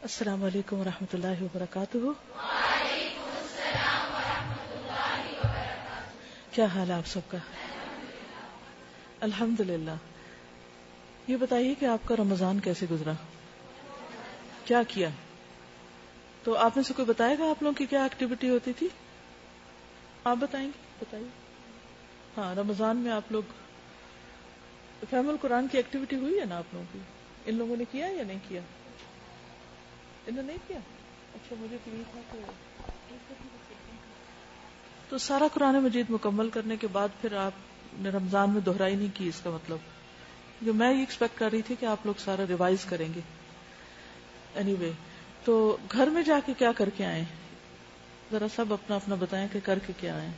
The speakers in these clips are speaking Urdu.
السلام علیکم ورحمۃ اللہ وبرکاتہ. وعلیکم السلام ورحمۃ اللہ وبرکاتہ. کیا حال ہے آپ سب کا؟ الحمدللہ. یہ بتائیے کہ آپ کا رمضان کیسے گزرا، کیا کیا؟ تو آپ میں سے کوئی بتائے گا آپ لوگوں کی کیا ایکٹیویٹی ہوتی تھی؟ آپ بتائیں گے؟ بتائیے. ہاں، رمضان میں آپ لوگ فہم القرآن کی ایکٹیویٹی ہوئی ہے نا آپ لوگوں کی؟ ان لوگوں نے کیا یا نہیں کیا؟ انہوں نے نہیں کیا؟ اچھا، مجھے تو یہ تھا کہ تو سارا قرآن مجید مکمل کرنے کے بعد پھر آپ نے رمضان میں دہرائی نہیں کی. اس کا مطلب جو میں یہ ایکسپیکٹ کر رہی تھی کہ آپ لوگ سارا ریوائز کریں گے. اینی وے، تو گھر میں جا کے کیا کر کے آئے؟ ذرا سب اپنا اپنا بتائیں کہ کر کے کیا آئے.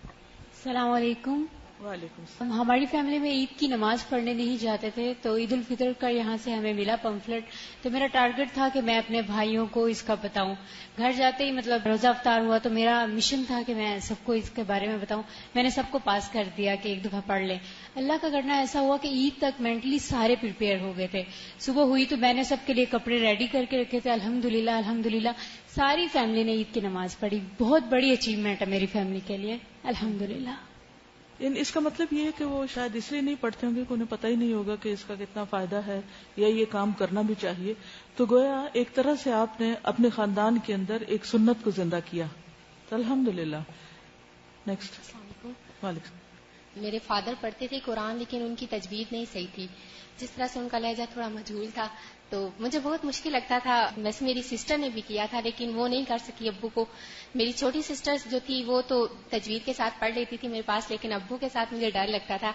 السلام علیکم. وعلیکم السلام. ہماری فیملی میں عید کی نماز پڑھنے نہیں جاتے تھے، تو عید الفطر کا یہاں سے ہمیں ملا پمفلٹ، تو میرا ٹارگٹ تھا کہ میں اپنے بھائیوں کو اس کا بتاؤں. گھر جاتے ہی مطلب روزہ افطار ہوا تو میرا مشن تھا کہ میں سب کو اس کے بارے میں بتاؤں. میں نے سب کو پاس کر دیا کہ ایک دفعہ پڑھ لیں. اللہ کا کرنا ایسا ہوا کہ عید تک مینٹلی سارے پریپیئر ہو گئے تھے. صبح ہوئی تو میں نے سب کے لیے کپڑے ریڈی کر کے رکھے تھے. الحمدللہ الحمدللہ ساری فیملی نے عید کی نماز پڑھی. بہت بڑی اچیومنٹ ہے میری فیملی کے لیے، الحمدللہ. اس کا مطلب یہ ہے کہ وہ شاید اس لیے نہیں پڑھتے ہوں گے کہ انہیں پتہ ہی نہیں ہوگا کہ اس کا کتنا فائدہ ہے یا یہ کام کرنا بھی چاہیے. تو گویا ایک طرح سے آپ نے اپنے خاندان کے اندر ایک سنت کو زندہ کیا. تو الحمدللہ. نیکسٹ. السلام علیکم. وعلیکم. میرے فادر پڑھتے تھے قرآن، لیکن ان کی تجوید نہیں صحیح تھی. جس طرح سے ان کا لہجہ تھوڑا مجہول تھا تو مجھے بہت مشکل لگتا تھا. ویسے میری سسٹر نے بھی کیا تھا لیکن وہ نہیں کر سکی ابو کو. میری چھوٹی سسٹر جو تھی وہ تو تجوید کے ساتھ پڑھ لیتی تھی میرے پاس، لیکن ابو کے ساتھ مجھے ڈر لگتا تھا.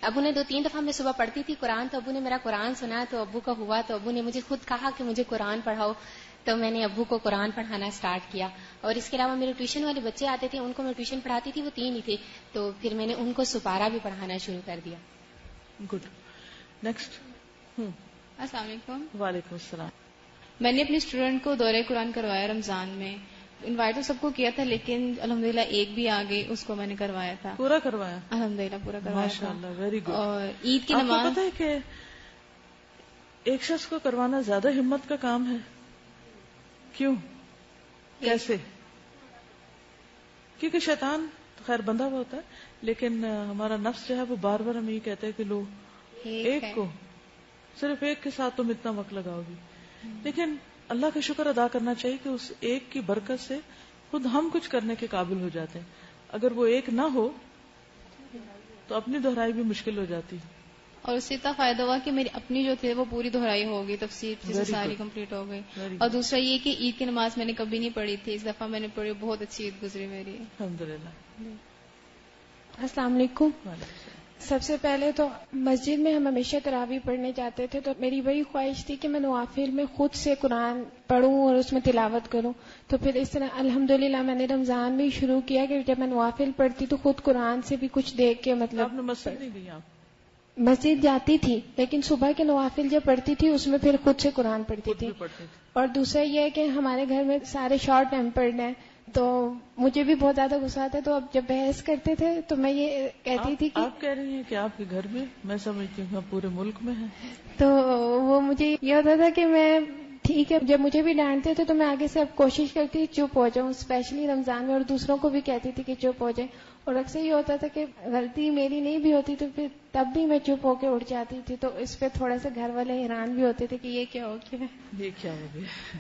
ابو نے 2-3 دفعہ میں صبح پڑھتی تھی قرآن تو ابو نے میرا قرآن سنا تو ابو کا ہوا تو ابو نے مجھے خود کہا کہ مجھے قرآن پڑھاؤ، تو میں نے ابو کو قرآن پڑھانا سٹارٹ کیا. اور اس کے علاوہ میرے ٹیوشن والے بچے آتے تھے، ان کو میں ٹیوشن پڑھاتی تھی، وہ 3 ہی تھے، تو پھر میں نے ان کو سپارہ بھی پڑھانا شروع کر دیا. گڈ. نیکسٹ. السلام علیکم. وعلیکم السلام. میں نے اپنی اسٹوڈنٹ کو دورہ قرآن کروایا رمضان میں. انوائٹ تو سب کو کیا تھا لیکن الحمدللہ ایک بھی آگے، اس کو میں نے کروایا تھا. پورا کروایا؟ الحمدللہ پورا کروایا تھا. ماشاءاللہ، ویری گڈ. اور عید کی آپ کو نماز پتہ ہے کہ ایک شخص کو کروانا زیادہ ہمت کا کام ہے. کیوں؟ کیسے؟ کیونکہ شیطان خیر بندہ ہوا ہوتا ہے، لیکن ہمارا نفس جو ہے وہ بار بار ہمیں یہ کہتا ہے کہ لو ایک کو، صرف ایک کے ساتھ تم اتنا وقت لگاؤ گی. لیکن اللہ کا شکر ادا کرنا چاہیے کہ اس ایک کی برکت سے خود ہم کچھ کرنے کے قابل ہو جاتے ہیں. اگر وہ ایک نہ ہو تو اپنی دہرائی بھی مشکل ہو جاتی. اور اس سے اتنا فائدہ ہوا کہ میری اپنی جو تھی وہ پوری دہرائی ہو گئی، تفسیر سے ساری کمپلیٹ ہو گئی. اور دوسرا یہ کہ عید کی نماز میں نے کبھی نہیں پڑھی تھی، اس دفعہ میں نے پڑھی، بہت اچھی عید گزری میری. الحمدللہ. السلام علیکم. وعلیکم السلام. سب سے پہلے تو مسجد میں ہم ہمیشہ تراویح پڑھنے جاتے تھے، تو میری وہی خواہش تھی کہ میں نوافل میں خود سے قرآن پڑھوں اور اس میں تلاوت کروں. تو پھر اس طرح الحمدللہ میں نے رمضان میں شروع کیا کہ جب میں نوافل پڑھتی تو خود قرآن سے بھی کچھ دیکھ کے مطلب. آپ نے مسجد نہیں دی؟ آپ مسجد جاتی تھی لیکن صبح کے نوافل جب پڑھتی تھی اس میں پھر خود سے قرآن پڑھتی تھی. اور دوسرا یہ ہے کہ ہمارے گھر میں سارے شارٹ ٹیمپرڈ ہیں تو مجھے بھی بہت زیادہ غصہ آتا ہے. تو اب جب بحث کرتے تھے تو میں یہ کہتی تھی کہ آپ کہہ رہی ہیں کہ آپ کے گھر میں، میں سمجھتی ہوں پورے ملک میں ہے. تو وہ مجھے یہ ہوتا تھا کہ میں ٹھیک ہے، جب مجھے بھی ڈانٹتے تھے تو میں آگے سے اب کوشش کرتی چپ ہو جاؤں، اسپیشلی رمضان میں، اور دوسروں کو بھی کہتی تھی کہ چپ ہو جائیں. اور اکثر یہ ہوتا تھا کہ غلطی میری نہیں بھی ہوتی تو پھر تب بھی میں چپ ہو کے اٹھ جاتی تھی. تو اس پہ تھوڑا سا گھر والے حیران بھی ہوتے تھے کہ یہ کیا ہو گیا، یہ کیا ہو گیا.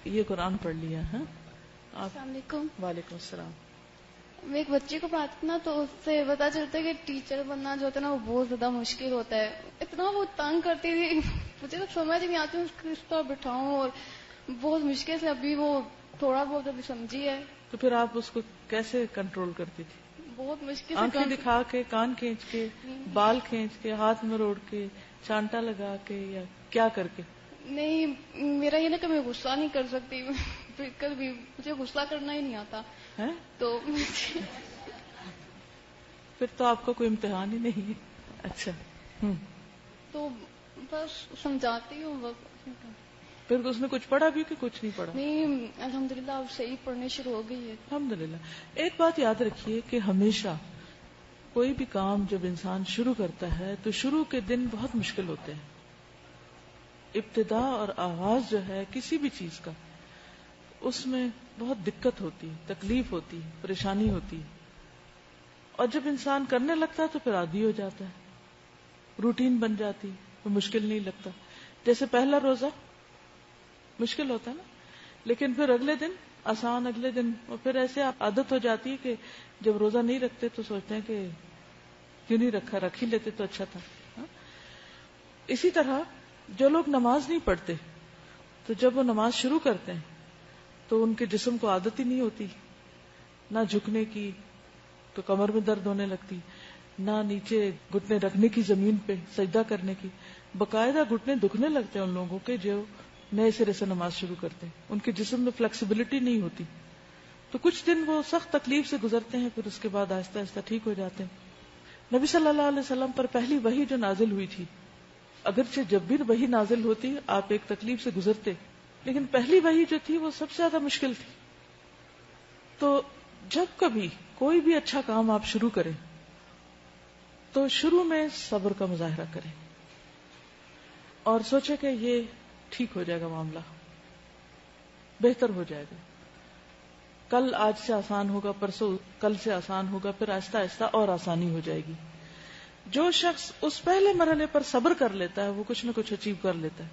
یہ قرآن پڑھ لیا. ہاں. السلام علیکم. وعلیکم السلام. میں ایک بچے کو پڑھاتی ہوں نا تو اس سے پتا چلتا ہے کہ ٹیچر بننا جو ہوتا ہے نا وہ بہت زیادہ مشکل ہوتا ہے. اتنا وہ تنگ کرتی تھی، مجھے تو سمجھ نہیں آتی اس کو کس طرح بٹھاؤں، اور بہت مشکل سے ابھی وہ تھوڑا بہت ابھی سمجھی ہے. تو پھر آپ اس کو کیسے کنٹرول کرتی تھی؟ بہت مشکل سے. آنکھیں دکھا کے، کان کھینچ کے، بال کھینچ کے، ہاتھ میں روڑ کے، چانٹا لگا کے، یا کیا کر کے؟ نہیں، میرا یہ نا کہ میں غصہ نہیں کر سکتی بالکل بھی، مجھے غصہ کرنا ہی نہیں آتا. تو پھر تو آپ کا کوئی امتحان ہی نہیں ہے. اچھا. تو بس سمجھاتی ہوں بس. پھر اس نے کچھ پڑھا بھی کہ کچھ نہیں پڑھا؟ نہیں، الحمدللہ اب صحیح پڑھنے شروع ہو گئی ہے. الحمدللہ. ایک بات یاد رکھیے کہ ہمیشہ کوئی بھی کام جب انسان شروع کرتا ہے تو شروع کے دن بہت مشکل ہوتے ہیں. ابتدا اور آغاز جو ہے کسی بھی چیز کا، اس میں بہت دقت ہوتی، تکلیف ہوتی، پریشانی ہوتی، اور جب انسان کرنے لگتا ہے تو پھر عادی ہو جاتا ہے، روٹین بن جاتی، تو مشکل نہیں لگتا. جیسے پہلا روزہ مشکل ہوتا ہے نا، لیکن پھر اگلے دن آسان، اگلے دن، اور پھر ایسے عادت ہو جاتی ہے کہ جب روزہ نہیں رکھتے تو سوچتے ہیں کہ کیوں نہیں رکھا، رکھ ہی لیتے تو اچھا تھا. اسی طرح جو لوگ نماز نہیں پڑھتے تو جب وہ نماز شروع کرتے ہیں تو ان کے جسم کو عادت ہی نہیں ہوتی، نہ جھکنے کی، تو کمر میں درد ہونے لگتی، نہ نیچے گھٹنے رکھنے کی زمین پہ سجدہ کرنے کی، باقاعدہ گھٹنے دکھنے لگتے ہیں ان لوگوں کے جو نئے سرے سے نماز شروع کرتے ہیں، ان کے جسم میں فلیکسیبلٹی نہیں ہوتی. تو کچھ دن وہ سخت تکلیف سے گزرتے ہیں، پھر اس کے بعد آہستہ آہستہ ٹھیک ہو جاتے ہیں. نبی صلی اللہ علیہ وسلم پر پہلی وحی جو نازل ہوئی تھی، اگرچہ جب بھی وحی نازل ہوتی آپ ایک تکلیف سے گزرتے، لیکن پہلی وحی جو تھی وہ سب سے زیادہ مشکل تھی. تو جب کبھی کوئی بھی اچھا کام آپ شروع کریں تو شروع میں صبر کا مظاہرہ کریں اور سوچیں کہ یہ ٹھیک ہو جائے گا، معاملہ بہتر ہو جائے گا، کل آج سے آسان ہوگا، پرسوں کل سے آسان ہوگا، پھر آہستہ آہستہ اور آسانی ہو جائے گی. جو شخص اس پہلے مرحلے پر صبر کر لیتا ہے وہ کچھ نہ کچھ اچیو کر لیتا ہے،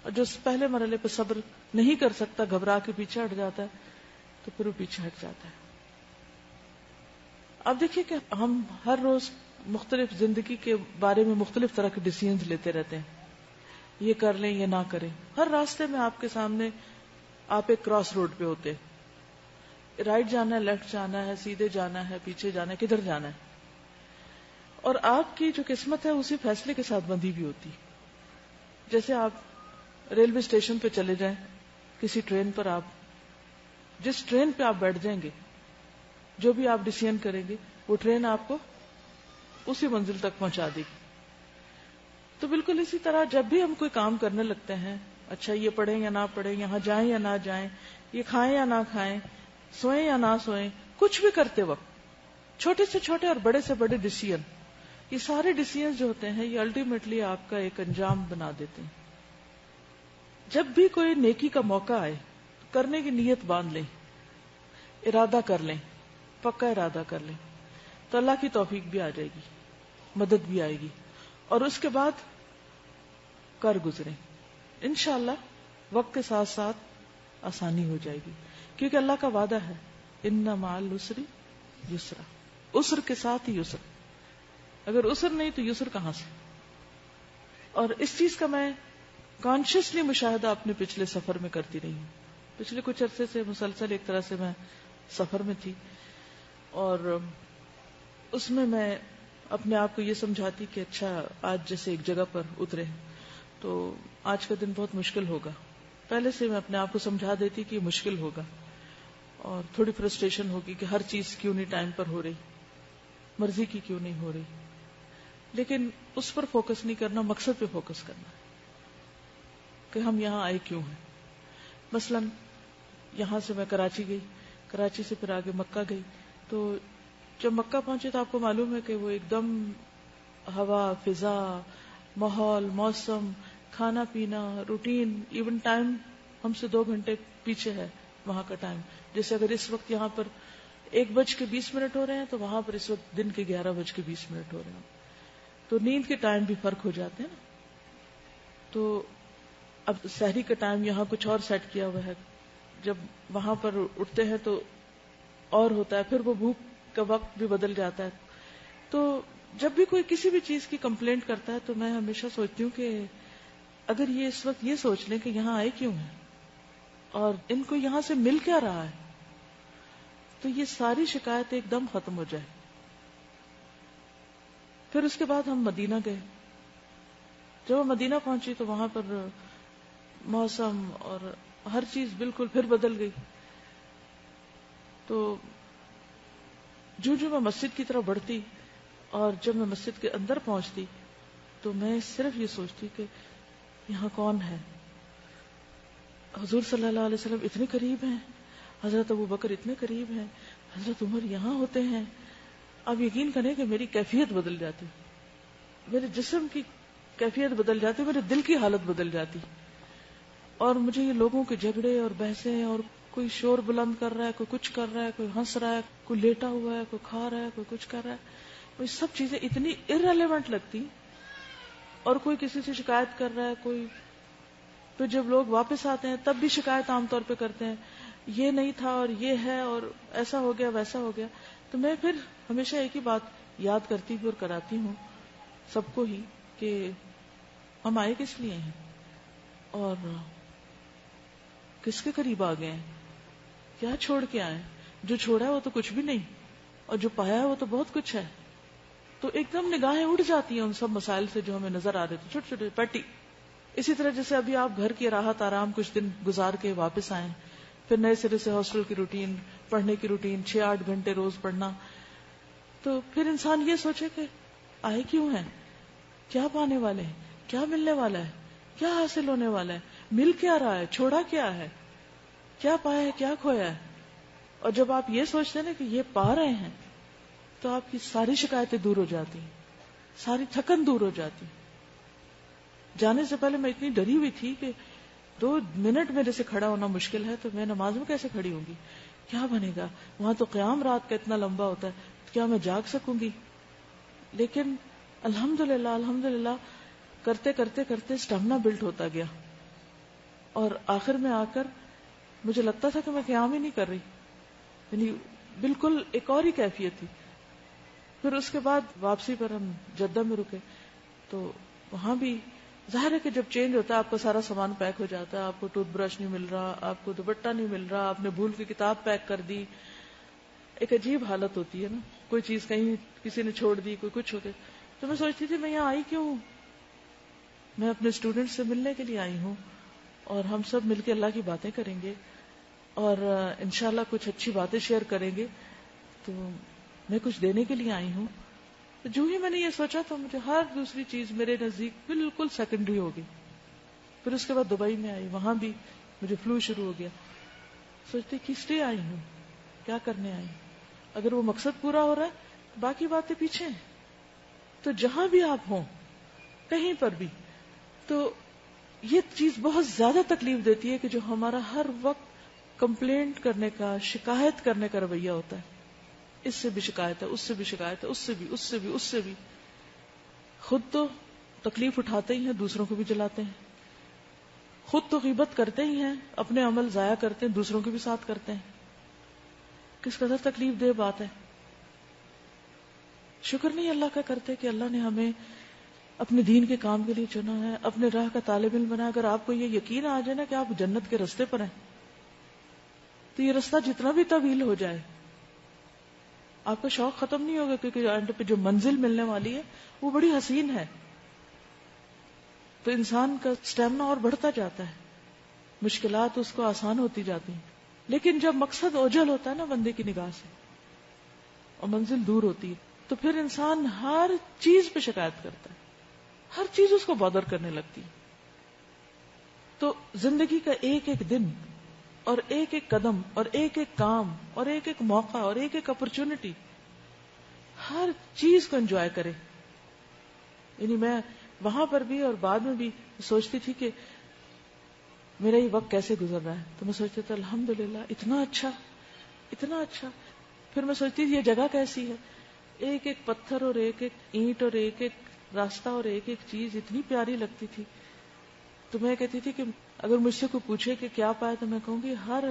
اور جو اس پہلے مرحلے پر صبر نہیں کر سکتا، گھبرا کے پیچھے ہٹ جاتا ہے، تو پھر وہ پیچھے ہٹ جاتا ہے. اب دیکھیے کہ ہم ہر روز مختلف زندگی کے بارے میں مختلف طرح کے ڈیسیژنز لیتے رہتے ہیں، یہ کر لیں یہ نہ کریں. ہر راستے میں آپ کے سامنے آپ ایک کراس روڈ پہ ہوتے، رائٹ جانا ہے، لیفٹ جانا ہے، سیدھے جانا ہے، پیچھے جانا ہے، کدھر جانا ہے، اور آپ کی جو قسمت ہے اسی فیصلے کے ساتھ بندھی بھی ہوتی. جیسے آپ ریلوے اسٹیشن پہ چلے جائیں، کسی ٹرین پر، آپ جس ٹرین پہ آپ بیٹھ جائیں گے، جو بھی آپ ڈیسیژن کریں گے وہ ٹرین آپ کو اسی منزل تک پہنچا دے گی. تو بالکل اسی طرح جب بھی ہم کوئی کام کرنے لگتے ہیں، اچھا یہ پڑھیں یا نہ پڑھیں، یہاں جائیں یا نہ جائیں، یہ کھائیں یا نہ کھائیں، سوئیں یا نہ سوئیں، کچھ بھی کرتے وقت چھوٹے سے چھوٹے اور بڑے سے بڑے ڈیسیژن، یہ سارے ڈیسیژن جو ہوتے ہیں یہ الٹیمیٹلی آپ کا ایک انجام بنا دیتے ہیں. جب بھی کوئی نیکی کا موقع آئے کرنے کی نیت باندھ لیں، ارادہ کر لیں، پکا ارادہ کر لیں، تو اللہ کی توفیق بھی آ جائے گی، مدد بھی آئے گی، اور اس کے بعد کر گزریں. انشاءاللہ وقت کے ساتھ ساتھ آسانی ہو جائے گی، کیونکہ اللہ کا وعدہ ہے ان مع العسر یسرا، عسر کے ساتھ ہی یسر، اگر عسر نہیں تو یسر کہاں سے. اور اس چیز کا میں کانشیسلی مشاہدہ اپنے پچھلے سفر میں کرتی رہی ہوں. پچھلے کچھ عرصے سے مسلسل ایک طرح سے میں سفر میں تھی، اور اس میں اپنے آپ کو یہ سمجھاتی کہ اچھا آج جیسے ایک جگہ پر اترے تو آج کا دن بہت مشکل ہوگا. پہلے سے میں اپنے آپ کو سمجھا دیتی کہ یہ مشکل ہوگا، اور تھوڑی فرسٹریشن ہوگی کہ ہر چیز کیوں نہیں ٹائم پر ہو رہی، مرضی کی کیوں نہیں ہو رہی. لیکن اس پر فوکس نہیں کرنا، مقصد پہ فوکس کرنا کہ ہم یہاں آئے کیوں ہیں. مثلا یہاں سے میں کراچی گئی، کراچی سے پھر آگے مکہ گئی، تو جب مکہ پہنچے تو آپ کو معلوم ہے کہ وہ ایک دم ہوا، فضا، ماحول، موسم، کھانا پینا، روٹین، ایون ٹائم ہم سے 2 گھنٹے پیچھے ہے وہاں کا ٹائم. جیسے اگر اس وقت یہاں پر 1:20 ہو رہے ہیں تو وہاں پر اس وقت دن کے 11:20 ہو رہے ہیں، تو نیند کے ٹائم بھی فرق ہو جاتے ہیں نا. تو اب سحری کا ٹائم یہاں کچھ اور سیٹ کیا ہوا ہے، جب وہاں پر اٹھتے ہیں تو اور ہوتا ہے، پھر وہ بھوک کا وقت بھی بدل جاتا ہے. تو جب بھی کوئی کسی بھی چیز کی کمپلینٹ کرتا ہے تو میں ہمیشہ سوچتی ہوں کہ اگر یہ اس وقت یہ سوچ لیں کہ یہاں آئے کیوں ہیں اور ان کو یہاں سے مل کیا رہا ہے، تو یہ ساری شکایت ایک دم ختم ہو جائے. پھر اس کے بعد ہم مدینہ گئے. جب وہ مدینہ پہنچی تو وہاں پر موسم اور ہر چیز بالکل پھر بدل گئی. تو جو میں مسجد کی طرف بڑھتی اور جب میں مسجد کے اندر پہنچتی تو میں صرف یہ سوچتی کہ یہاں کون ہے. حضور صلی اللہ علیہ وسلم اتنے قریب ہیں، حضرت ابو بکر اتنے قریب ہیں، حضرت عمر یہاں ہوتے ہیں. اب یقین کریں کہ میری کیفیت بدل جاتی، میرے جسم کی کیفیت بدل جاتی، میرے دل کی حالت بدل جاتی. اور مجھے یہ لوگوں کے جھگڑے اور بحثیں، اور کوئی شور بلند کر رہا ہے، کوئی کچھ کر رہا ہے، کوئی ہنس رہا ہے، کوئی لیٹا ہوا ہے، کوئی کھا رہا ہے، کوئی کچھ کر رہا ہے، وہ سب چیزیں اتنی irrelevant لگتی. اور کوئی کسی سے شکایت کر رہا ہے، کوئی پھر جب لوگ واپس آتے ہیں تب بھی شکایت عام طور پہ کرتے ہیں، یہ نہیں تھا اور یہ ہے اور ایسا ہو گیا ویسا ہو گیا. تو میں پھر ہمیشہ ایک ہی بات یاد کرتی بھی اور کراتی ہوں سب کو ہی کہ ہم آئے کس لیے ہیں اور کس کے قریب آ گئے ہیں، کیا چھوڑ کے آئے. جو چھوڑا ہے وہ تو کچھ بھی نہیں، اور جو پایا ہے وہ تو بہت کچھ ہے. تو ایک دم نگاہیں اڑ جاتی ہیں ان سب مسائل سے جو ہمیں نظر آ رہے تھے چھوٹے چھوٹے پیٹی. اسی طرح جیسے ابھی آپ گھر کی راحت آرام کچھ دن گزار کے واپس آئے، پھر نئے سرے سے ہاسٹل کی روٹین، پڑھنے کی روٹین، 6-8 گھنٹے روز پڑھنا، تو پھر انسان یہ سوچے کہ آئے کیوں ہیں، کیا پانے والے ہیں، کیا ملنے والا ہے، کیا حاصل ہونے والا ہے، مل کیا رہا ہے، چھوڑا کیا ہے، کیا پایا ہے، کیا کھویا ہے. اور جب آپ یہ سوچتے ہیں نا کہ یہ پا رہے ہیں تو آپ کی ساری شکایتیں دور ہو جاتی ہیں، ساری تھکن دور ہو جاتی. جانے سے پہلے میں اتنی ڈری ہوئی تھی کہ 2 منٹ میرے سے کھڑا ہونا مشکل ہے، تو میں نماز میں کیسے کھڑی ہوں گی، کیا بنے گا، وہاں تو قیام رات کا اتنا لمبا ہوتا ہے، کیا میں جاگ سکوں گی. لیکن الحمدللہ کرتے کرتے کرتے اسٹیمنا بلڈ ہوتا گیا، اور آخر میں آ کر مجھے لگتا تھا کہ میں قیام ہی نہیں کر رہی، یعنی بالکل ایک اور ہی کیفیت تھی. پھر اس کے بعد واپسی پر ہم جدہ میں رکے، تو وہاں بھی ظاہر ہے کہ جب چینج ہوتا ہے آپ کا سارا سامان پیک ہو جاتا ہے، آپ کو ٹوتھ برش نہیں مل رہا، آپ کو دوپٹہ نہیں مل رہا، آپ نے بھول کے کتاب پیک کر دی. ایک عجیب حالت ہوتی ہے نا، کوئی چیز کہیں کسی نے چھوڑ دی، کوئی کچھ ہو گیا. تو میں سوچتی تھی میں یہاں آئی کیوں ہوں، میں اپنے اسٹوڈنٹ سے ملنے کے لیے آئی ہوں، اور ہم سب مل کے اللہ کی باتیں کریں گے اور انشاءاللہ کچھ اچھی باتیں شیئر کریں گے. تو میں کچھ دینے کے لیے آئی ہوں. جو ہی میں نے یہ سوچا تو مجھے ہر دوسری چیز میرے نزدیک بالکل سیکنڈری ہو گئی. پھر اس کے بعد دبئی میں آئی، وہاں بھی مجھے فلو شروع ہو گیا. سوچتی کس لیے آئی ہوں، کیا کرنے آئی. اگر وہ مقصد پورا ہو رہا ہے باقی باتیں پیچھے ہیں. تو جہاں بھی آپ ہوں، کہیں پر بھی، تو یہ چیز بہت زیادہ تکلیف دیتی ہے کہ جو ہمارا ہر وقت کمپلینٹ کرنے کا، شکایت کرنے کا رویہ ہوتا ہے. اس سے بھی شکایت ہے، اس سے بھی شکایت ہے، اس سے بھی، اس سے بھی، اس سے بھی. خود تو تکلیف اٹھاتے ہی ہیں، دوسروں کو بھی جلاتے ہیں. خود تو غیبت کرتے ہی ہیں، اپنے عمل ضائع کرتے ہیں، دوسروں کے بھی ساتھ کرتے ہیں. کس قدر تکلیف دہ بات ہے. شکر نہیں اللہ کا کرتے کہ اللہ نے ہمیں اپنے دین کے کام کے لیے چنا ہے، اپنے راہ کا طالب علم بنا. اگر آپ کو یہ یقین آ جائے نا کہ آپ جنت کے رستے پر ہیں، تو یہ رستہ جتنا بھی طویل ہو جائے آپ کا شوق ختم نہیں ہوگا، کیونکہ اینڈ پہ جو منزل ملنے والی ہے وہ بڑی حسین ہے. تو انسان کا اسٹیمنا اور بڑھتا جاتا ہے، مشکلات اس کو آسان ہوتی جاتی ہیں. لیکن جب مقصد اوجھل ہوتا ہے نا بندے کی نگاہ سے اور منزل دور ہوتی ہے، تو پھر انسان ہر چیز پہ شکایت کرتا ہے، ہر چیز اس کو بادر کرنے لگتی. تو زندگی کا ایک ایک دن اور ایک ایک قدم اور ایک ایک کام اور ایک ایک موقع اور ایک ایک اپرچونٹی، ہر چیز کو انجوائے کرے. یعنی میں وہاں پر بھی اور بعد میں بھی سوچتی تھی کہ میرا یہ وقت کیسے گزر رہا ہے. تو میں سوچتی تھی الحمدللہ اتنا اچھا، اتنا اچھا. پھر میں سوچتی تھی یہ جگہ کیسی ہے، ایک ایک پتھر اور ایک ایک اینٹ اور ایک ایک راستہ اور ایک ایک چیز اتنی پیاری لگتی تھی. تو میں کہتی تھی کہ اگر مجھ سے کوئی پوچھے کہ کیا پایا، تو میں کہوں گی ہر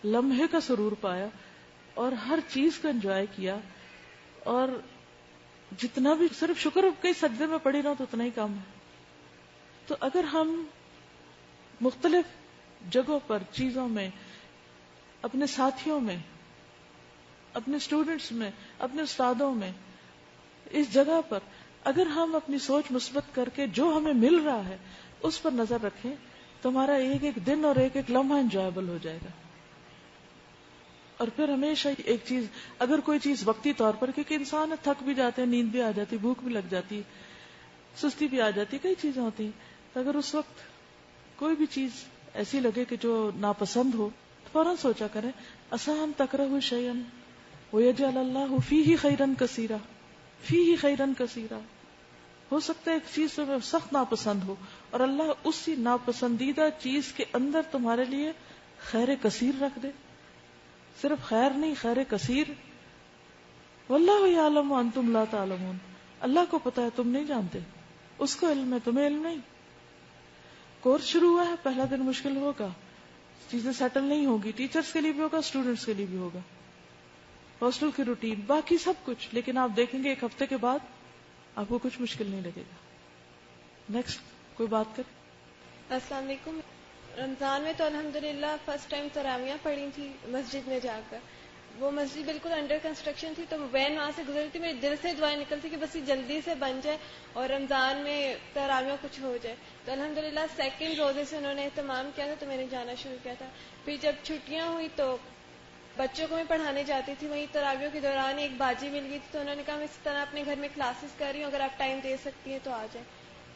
لمحے کا سرور پایا اور ہر چیز کو انجوائے کیا، اور جتنا بھی صرف شکر کئی سجدے میں پڑی رہا تو اتنا ہی کام ہے. تو اگر ہم مختلف جگہوں پر، چیزوں میں، اپنے ساتھیوں میں، اپنے اسٹوڈنٹس میں، اپنے استادوں میں، اس جگہ پر اگر ہم اپنی سوچ مثبت کر کے جو ہمیں مل رہا ہے اس پر نظر رکھیں تو ہمارا ایک ایک دن اور ایک ایک لمحہ انجوائبل ہو جائے گا. اور پھر ہمیشہ ایک چیز، اگر کوئی چیز وقتی طور پر، کیونکہ انسان تھک بھی جاتے ہیں، نیند بھی آ جاتی، بھوک بھی لگ جاتی، سستی بھی آ جاتی، کئی چیزیں ہوتی ہیں، تو اگر اس وقت کوئی بھی چیز ایسی لگے کہ جو ناپسند ہو تو فوراً سوچا کریں اسان تکرہوا شیئا ویجعل اللہ فیہ خیرا کثیرا، فیہ خیرا کثیرا. ہو سکتا ہے ایک چیز تمہیں سخت ناپسند ہو اور اللہ اسی ناپسندیدہ چیز کے اندر تمہارے لیے خیر کثیر رکھ دے. صرف خیر نہیں، خیر کثیر. واللہ یعلم وانتم لا تعلمون. اللہ کو پتا ہے، تم نہیں جانتے. اس کو علم ہے، تمہیں علم نہیں. کورس شروع ہوا ہے، پہلا دن مشکل ہوگا، چیزیں سیٹل نہیں ہوگی. ٹیچرز کے لیے بھی ہوگا، اسٹوڈنٹس کے لیے بھی ہوگا. ہاسٹل کی روٹین، باقی سب کچھ. لیکن آپ دیکھیں گے ایک ہفتے کے بعد آپ کو کچھ مشکل نہیں لگے گا. نیکسٹ کوئی بات کرے. السلام علیکم. رمضان میں تو الحمدللہ فرسٹ ٹائم تراویح پڑھی تھی مسجد میں جا کر. وہ مسجد بالکل انڈر کنسٹرکشن تھی، تو وین وہاں سے گزرتی، میرے دل سے دعائیں نکلتی کہ بس یہ جلدی سے بن جائے اور رمضان میں تراویح کچھ ہو جائے. تو الحمدللہ سیکنڈ روزے سے انہوں نے اہتمام کیا تھا، تو میں نے جانا شروع کیا تھا. پھر جب چھٹیاں ہوئی تو بچوں کو میں پڑھانے جاتی تھی. وہیں تراویح کے دوران ایک باجی مل گئی تھی، تو انہوں نے کہا میں اس طرح اپنے گھر میں کلاسز کر رہی ہوں، اگر آپ ٹائم دے سکتی ہیں تو آ جائیں.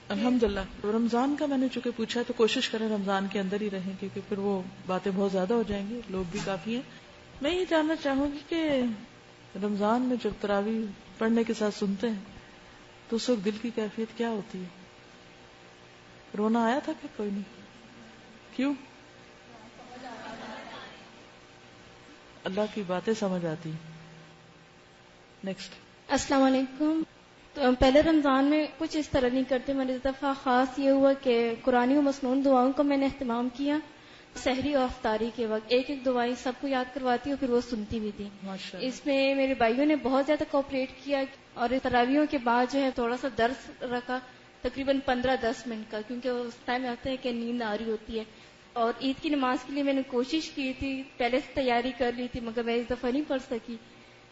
الحمدللہ. رمضان کا میں نے چونکہ پوچھا تو کوشش کریں رمضان کے اندر ہی رہیں، کیونکہ پھر وہ باتیں بہت زیادہ ہو جائیں گی، لوگ بھی کافی ہیں. میں یہ جاننا چاہوں گی کہ رمضان میں جب تراویح پڑھنے کے ساتھ سنتے ہیں تو اس وقت دل کی کیفیت کیا ہوتی ہے؟ رونا آیا تھا کہ کوئی نہیں؟ کیوں؟ اللہ کی باتیں سمجھ آتی. نیکسٹ. السلام علیکم. تو پہلے رمضان میں کچھ اس طرح نہیں کرتے. میں نے اس دفعہ خاص یہ ہوا کہ قرآنی و مسنون دعاؤں کا میں نے اہتمام کیا. سحری اور افطاری کے وقت ایک ایک دعائیں سب کو یاد کرواتی اور پھر وہ سنتی بھی تھی. اس میں میرے بھائیوں نے بہت زیادہ کوآپریٹ کیا اور تراویحوں کے بعد جو ہے تھوڑا سا درس رکھا، تقریباً 15-10 منٹ کا، کیونکہ اس ٹائم آتا ہے کہ نیند آ رہی ہوتی ہے. اور عید کی نماز کے لیے میں نے کوشش کی تھی، پہلے سے تیاری کر لی تھی، مگر میں اس دفعہ نہیں پڑھ سکی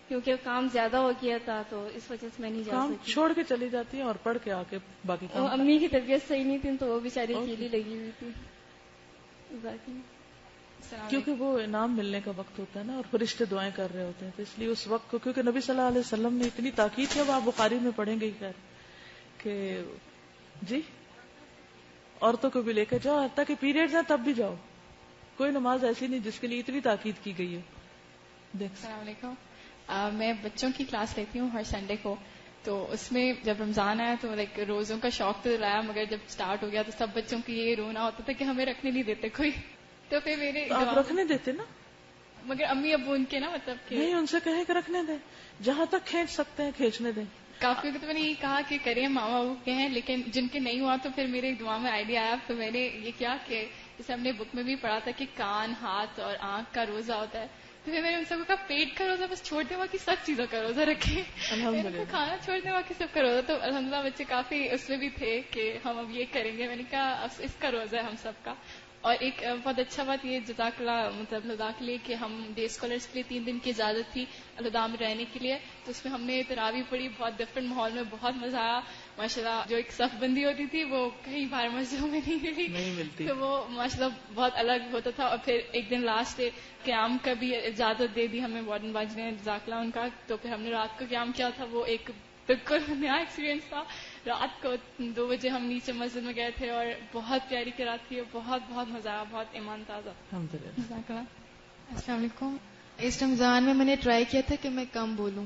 کیونکہ کام زیادہ ہو گیا تھا، تو اس وجہ سے میں نہیں جا سکی. چھوڑ کے چلی جاتی ہیں اور پڑھ کے آ کے باقی کام. امی کی طبیعت صحیح نہیں تھی تو وہ بیچاری اکیلی لگی ہوئی تھی. کیونکہ وہ انعام ملنے کا وقت ہوتا ہے نا، اور فرشتے دعائیں کر رہے ہوتے ہیں، تو اس لیے اس وقت کو، کیونکہ نبی صلی اللہ علیہ وسلم نے اتنی تاکید کی، اب آپ بخاری میں پڑھیں گے خیر کہ جی عورتوں کو بھی لے کر جاؤ، حتیٰ کہ پیریڈز ہیں تب بھی جاؤ. کوئی نماز ایسی نہیں جس کے لیے اتنی تاکید کی گئی ہے. السلام علیکم. میں بچوں کی کلاس لیتی ہوں ہر سنڈے کو. تو اس میں جب رمضان آیا تو لائک روزوں کا شوق تو رہا، مگر جب سٹارٹ ہو گیا تو سب بچوں کی یہ رونا ہوتا تھا کہ ہمیں رکھنے نہیں دیتے کوئی. تو پھر میرے آپ رکھنے دیتے نا، مگر امی ابو ان کے نا مطلب کہ نہیں، ان سے کہیں کہ رکھنے دیں، جہاں تک کھینچ سکتے ہیں کھینچنے دیں. کافی تو میں نے یہ کہا کہ کریں ماما ابو کے ہیں، لیکن جن کے نہیں ہوا تو پھر میرے دماغ میں آئیڈیا آیا. تو میں نے یہ کیا کہ جیسے ہم نے بک میں بھی پڑھا تھا کہ کان، ہاتھ اور آنکھ کا روزہ ہوتا ہے، تو پھر میں نے ان سب کو کہا پیٹ کا روزہ بس چھوڑ دیں، باقی سب چیزوں کا روزہ رکھیں. کھانا چھوڑ دیں، باقی سب کا روزہ. تو الحمدللہ بچے کافی اس میں بھی تھے کہ ہم اب یہ کریں گے. میں نے کہا اس کا روزہ ہے ہم سب کا. اور ایک بہت اچھا بات یہ جزاک اللہ مطلب لدا کے لیے کہ ہم ڈے اسکالرس کے لیے 3 دن کی اجازت تھی الدا میں رہنے کے لیے، تو اس میں ہم نے تراویح پڑھی بہت ڈفرینٹ ماحول میں، بہت مزہ آیا ماشاءاللہ. جو ایک صف بندی ہوتی تھی وہ کہیں باہر مسجدوں میں نہیں ملتی، تو وہ ماشاءاللہ بہت الگ ہوتا تھا. اور پھر ایک دن لاسٹ ڈے قیام کا بھی اجازت دے دی ہمیں وارڈن باجی نے، جزاک اللہ ان کا. تو پھر ہم نے رات کو قیام کیا تھا، وہ ایک بالکل نیا ایکسپیرینس تھا. رات کو 2 بجے ہم نیچے مسجد میں گئے تھے اور بہت پیاری قرات تھی، بہت بہت مزہ آیا، بہت ایمان تازہ. السلام علیکم. اس رمضان میں نے ٹرائی کیا تھا کہ میں کم بولوں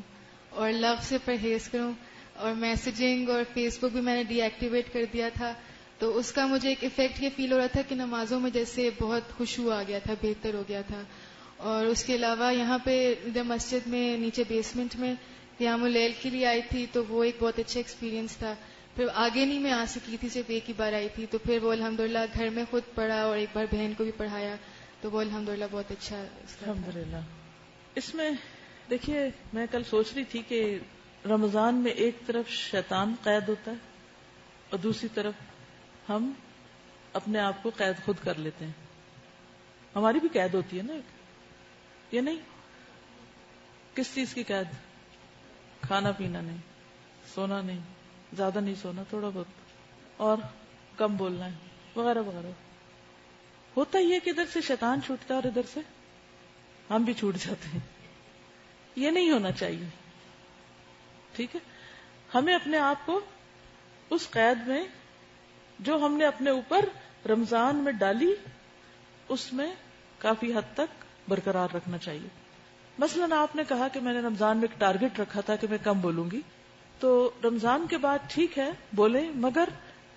اور لفظ سے پرہیز کروں، اور میسجنگ اور فیس بک بھی میں نے ڈی ایکٹیویٹ کر دیا تھا. تو اس کا مجھے ایک ایفیکٹ یہ فیل ہو رہا تھا کہ نمازوں میں جیسے بہت خشوع آ گیا تھا، بہتر ہو گیا تھا. اور اس کے علاوہ یہاں پہ ادھر مسجد میں نیچے بیسمنٹ میں قیام اللیل کے لیے آئی تھی، تو وہ ایک بہت اچھا ایکسپیرینس تھا. پھر آگے نہیں میں آ سکی تھی، صرف ایک ہی بار آئی تھی. تو پھر وہ الحمدللہ گھر میں خود پڑھا اور ایک بار بہن کو بھی پڑھایا، تو وہ الحمدللہ بہت اچھا. الحمدللہ. اس میں دیکھیے میں کل سوچ رہی تھی کہ رمضان میں ایک طرف شیطان قید ہوتا ہے اور دوسری طرف ہم اپنے آپ کو قید خود کر لیتے ہیں. ہماری بھی قید ہوتی ہے نا ایک، یہ نہیں؟ کس چیز کی قید؟ کھانا پینا نہیں، سونا نہیں، زیادہ نہیں سونا، تھوڑا بہت، اور کم بولنا ہے وغیرہ وغیرہ. ہوتا یہ کہ ادھر سے شیطان چھوٹتا ہے اور ادھر سے ہم بھی چھوٹ جاتے ہیں. یہ نہیں ہونا چاہیے. ٹھیک ہے، ہمیں اپنے آپ کو اس قید میں جو ہم نے اپنے اوپر رمضان میں ڈالی اس میں کافی حد تک برقرار رکھنا چاہیے. مثلاً آپ نے کہا کہ میں نے رمضان میں ایک ٹارگٹ رکھا تھا کہ میں کم بولوں گی، تو رمضان کے بعد ٹھیک ہے بولیں، مگر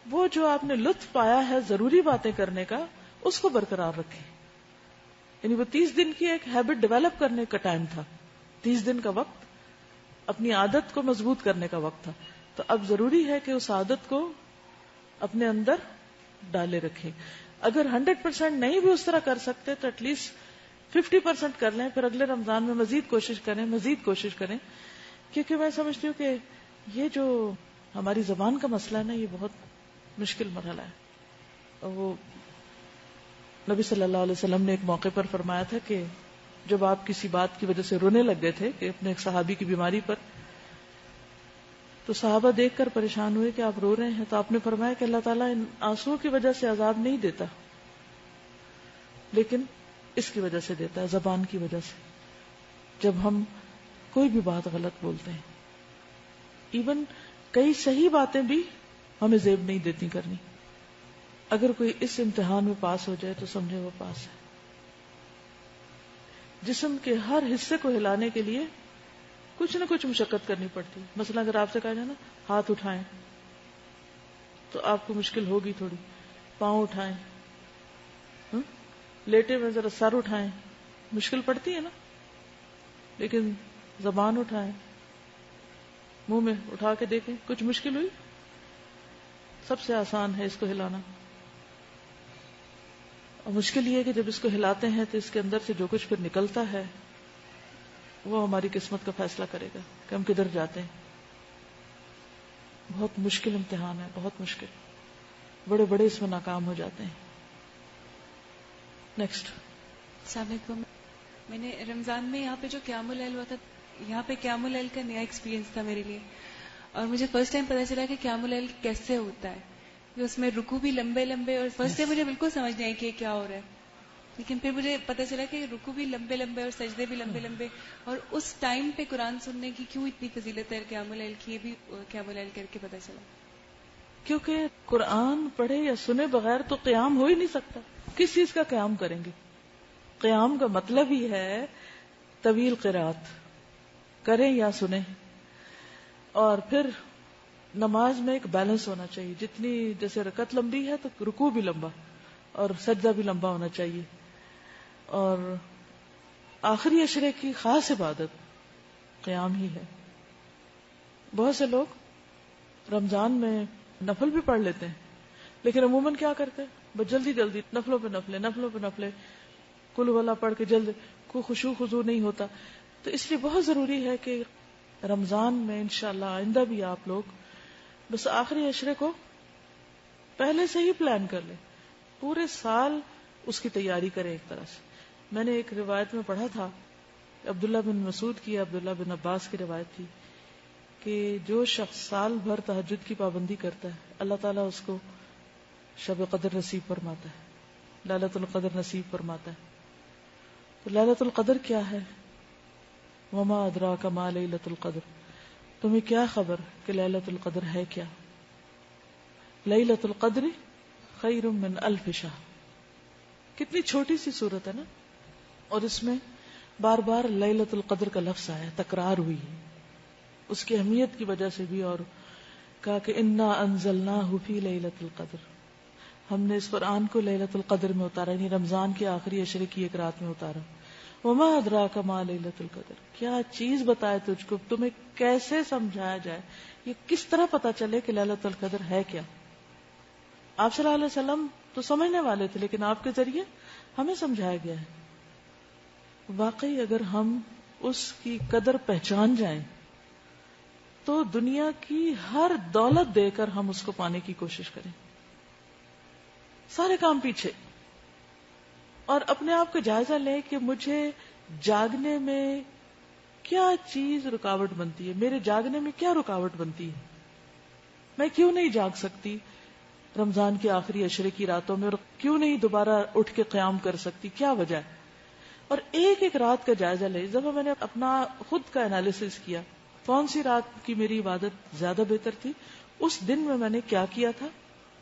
وہ جو آپ نے لطف پایا ہے ضروری باتیں کرنے کا اس کو برقرار رکھیں. یعنی وہ 30 دن کی ایک ہیبٹ ڈیولپ کرنے کا ٹائم تھا, 30 دن کا وقت اپنی عادت کو مضبوط کرنے کا وقت تھا. تو اب ضروری ہے کہ اس عادت کو اپنے اندر ڈالے رکھیں. اگر 100% نہیں بھی اس طرح کر سکتے تو ایٹ لیسٹ 50% کر لیں, پھر اگلے رمضان میں مزید کوشش کریں. کیونکہ میں سمجھتی ہوں کہ یہ جو ہماری زبان کا مسئلہ ہے نا, یہ بہت مشکل مرحلہ ہے. وہ نبی صلی اللہ علیہ وسلم نے ایک موقع پر فرمایا تھا کہ جب آپ کسی بات کی وجہ سے رونے لگ گئے تھے کہ اپنے ایک صحابی کی بیماری پر, تو صحابہ دیکھ کر پریشان ہوئے کہ آپ رو رہے ہیں. تو آپ نے فرمایا کہ اللہ تعالیٰ ان آنسوؤں کی وجہ سے عذاب نہیں دیتا, لیکن اس کی وجہ سے دیتا ہے, زبان کی وجہ سے. جب ہم کوئی بھی بات غلط بولتے ہیں, ایون کئی صحیح باتیں بھی ہمیں زیب نہیں دیتی کرنی. اگر کوئی اس امتحان میں پاس ہو جائے تو سمجھے وہ پاس ہے. جسم کے ہر حصے کو ہلانے کے لیے کچھ نہ کچھ مشقت کرنی پڑتی. مثلا اگر آپ سے کہا جائے نا ہاتھ اٹھائیں تو آپ کو مشکل ہوگی تھوڑی. پاؤں اٹھائیں, لیٹے میں ذرا سر اٹھائیں, مشکل پڑتی ہے نا. لیکن زبان اٹھائیں, منہ میں اٹھا کے دیکھیں, کچھ مشکل ہوئی؟ سب سے آسان ہے اس کو ہلانا. اور مشکل یہ ہے کہ جب اس کو ہلاتے ہیں تو اس کے اندر سے جو کچھ پھر نکلتا ہے وہ ہماری قسمت کا فیصلہ کرے گا کہ ہم کدھر جاتے ہیں. بہت مشکل امتحان ہے, بہت مشکل. بڑے بڑے اس میں ناکام ہو جاتے ہیں. نیکسٹ. السلام علیکم. میں نے رمضان میں یہاں پہ جو قیام اللیل ہوا تھا, یہاں پہ قیام اللیل کا نیا ایکسپیرینس تھا میرے لیے, اور مجھے فرسٹ ٹائم پتا چلا کہ قیام اللیل کیسے ہوتا ہے. کہ اس میں رکوع بھی لمبے لمبے, اور فرسٹ ٹائم مجھے بالکل سمجھ نہیں آئی کہ کیا ہو رہا ہے, لیکن پھر مجھے پتا چلا کہ رکوع بھی لمبے لمبے اور سجدے بھی لمبے لمبے. اور اس ٹائم پہ قرآن سننے کی کیوں اتنی فضیلت ہے قیام اللیل کی, یہ بھی قیام اللیل کر کے پتا چلا. کیونکہ قرآن پڑھے یا سنے بغیر تو قیام ہو ہی نہیں سکتا. کس چیز کا قیام کریں گے؟ قیام کا مطلب ہی ہے طویل قرات کریں یا سنیں. اور پھر نماز میں ایک بیلنس ہونا چاہیے. جتنی جیسے رکعت لمبی ہے تو رکوع بھی لمبا اور سجدہ بھی لمبا ہونا چاہیے. اور آخری عشرے کی خاص عبادت قیام ہی ہے. بہت سے لوگ رمضان میں نفل بھی پڑھ لیتے ہیں, لیکن عموماً کیا کرتے ہیں, بس جلدی جلدی نفلوں پہ نفلے کل والا پڑھ کے جلد, کوئی خشوع خضوع نہیں ہوتا. تو اس لیے بہت ضروری ہے کہ رمضان میں انشاءاللہ آئندہ بھی آپ لوگ بس آخری عشرے کو پہلے سے ہی پلان کر لیں, پورے سال اس کی تیاری کریں ایک طرح سے. میں نے ایک روایت میں پڑھا تھا, عبداللہ بن مسعود کی, عبداللہ بن عباس کی روایت تھی کہ جو شخص سال بھر تہجد کی پابندی کرتا ہے اللہ تعالیٰ اس کو شب قدر نصیب فرماتا ہے, لیلۃ القدر نصیب فرماتا ہے. تو لیلۃ القدر کیا ہے؟ وما ادراک ما لیلۃ القدر, تمہیں کیا خبر کہ لیلۃ القدر ہے کیا؟ لیلۃ القدر خیر من الف شہر. کتنی چھوٹی سی صورت ہے نا, اور اس میں بار بار لیلۃ القدر کا لفظ آیا, تکرار ہوئی ہے اس کی اہمیت کی وجہ سے بھی. اور کہا کہ انا انزلناہ فی لیلۃ القدر, ہم نے اس قرآن کو لیلۃ القدر میں اتارا, یعنی رمضان کے آخری عشرے کی ایک رات میں اتارا. وما ادراک ما لیلۃ القدر, کیا چیز بتائے تجھ کو, تمہیں کیسے سمجھایا جائے, یہ کس طرح پتا چلے کہ لیلۃ القدر ہے کیا؟ آپ صلی اللہ علیہ وسلم تو سمجھنے والے تھے, لیکن آپ کے ذریعے ہمیں سمجھایا گیا ہے. واقعی اگر ہم اس کی قدر پہچان جائیں تو دنیا کی ہر دولت دے کر ہم اس کو پانے کی کوشش کریں, سارے کام پیچھے. اور اپنے آپ کو جائزہ لیں کہ مجھے جاگنے میں کیا چیز رکاوٹ بنتی ہے, میرے جاگنے میں کیا رکاوٹ بنتی ہے, میں کیوں نہیں جاگ سکتی رمضان کے آخری عشرے کی راتوں میں, اور کیوں نہیں دوبارہ اٹھ کے قیام کر سکتی, کیا وجہ ہے. اور ایک ایک رات کا جائزہ لیں. جب میں نے اپنا خود کا انالیسس کیا, کون سی رات کی میری عبادت زیادہ بہتر تھی, اس دن میں نے کیا کیا تھا,